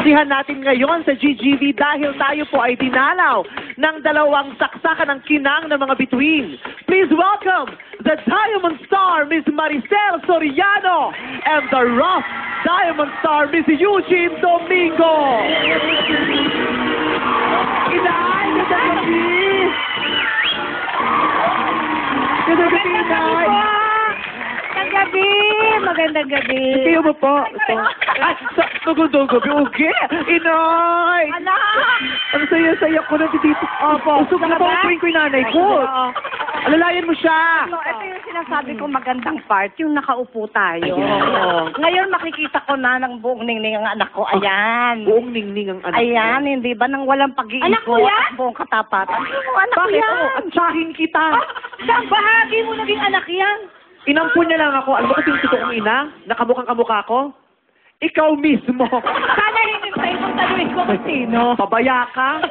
Sihan natin ngayon sa GGV dahil tayo po ay dinalaw ng dalawang saksakan ng kinang ng mga bituin. Please welcome the Diamond Star, Miss Maricel Soriano, and the Rough Diamond Star, Miss Eugene Domingo. Inay, nagagabi! Nagagabi, Inay! Gabi! Magandang gabi! Kayo mo po? Ito. Ay, magandang gabi. Okay. Inay! Anak! Ang saya-saya ko na dito. Opo. Usog na pa ko yung nanay ko. Oo. Alalayan mo siya. So, ito yung sinasabi ko magandang part, yung nakaupo tayo. Ayan. Ngayon makikita ko na ng buong ningning ang anak ko. Ayan. Buong ningning ang anak. Ayan, hindi ba? Nang walang pag-iikot. Anak mo yan? At buong katapatan. Yung anak ko Bakit? yan. Oh, at tsahin kita. Saan bahagi mo naging anak yan? Inampun niya lang ako. Alam mo kasi yung totoo kong ina? Nakamukhang kamukha ko? Ikaw mismo. Sana hindi pa ibang tanungin ko kung sino. Pabaya ka?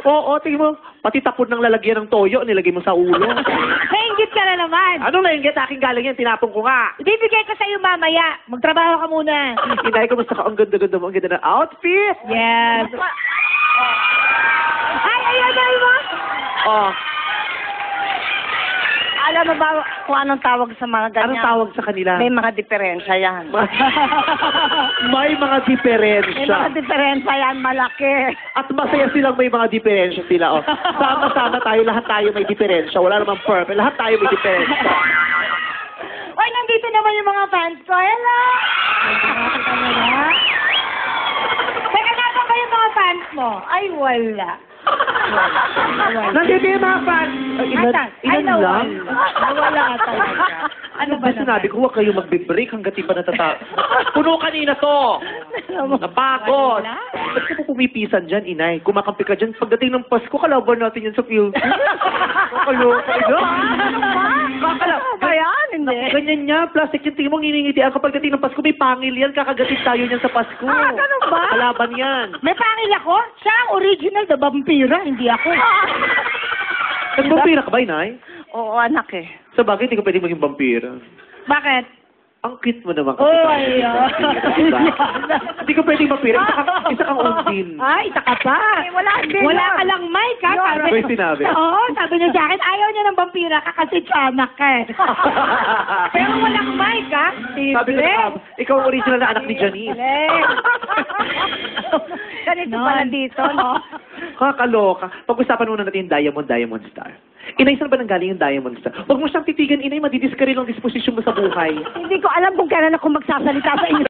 Oo, tingin mo. Pati tapon ng lalagyan ng toyo, nilagay mo sa ulo. Nainggit ka na naman. Ano na yung aking galing yan? Tinapon ko nga. Ibibigay ko sa'yo mamaya. Magtrabaho ka muna. Inay, kumusta ka? Ang ganda-ganda mo. Ang ganda ng outfit. Yes. Ay, ayan na mo. Oh, Alam mo ba kung anong tawag sa mga ganyan? anong tawag sa kanila? May mga diferensya yan. May mga May diferensya. mga diferensya yan, malaki. At masaya silang may mga diferensya sila. Oh. Sama-sama tayo, lahat tayo may diferensya. Wala namang perfect. Lahat tayo may diferensya. Ay, nandito naman yung mga fans ko. Hello! Teka, nasan ba yung mga fans mo? Ay, wala. Nandito yung mga fans. Asan? Ay, Ilan lang. Nawala ka talaga. Ano ba Sinabi ko, huwag kayo mag-break hanggat di pa natatapos. Puno kanina to. Napagod. Wala. Ba't ka po pumipisan dyan, inay? Kumakampi ka dyan. Pagdating ng Pasko, kalaban natin yan sa field. Kakaloka, ino? Ano ba yan? Hindi. Ganyan niya, plastic yung tingin mo, nginingitian. Kapag dating ng Pasko, may pangil yan. Kakagatin tayo niyan sa Pasko. Ah, ganun ba? Kalaban yan. May pangil ako? Siya ang original na vampira, hindi ako. Nag-vampira ka ba, inay? Oo, anak eh. Sa bagay, hindi ka pwede maging vampira. Bakit? Ang cute mo naman kasi. Oh, ayan. Hindi ka pwedeng vampira. Isa kang undin. Ay, isa ka pa. Wala ka lang mic, ha? Ano ba yung sinabi? Oo, sabi niya sa akin, ayaw niya ng vampira ka kasi tiyanak ka eh. Pero walang mic, ha? Sabi ko na, ikaw ang original na anak ni Janice. Ganito pala dito, no? Kakaloka. Pag-usapan muna natin yung Diamond Star. Inay, saan ba nanggaling yung Diamond Star? Huwag mo siyang titigan, inay, madidiskaril ang disposisyon mo sa buhay. Hindi ko alam kung kailan ako magsasalita sa inyo.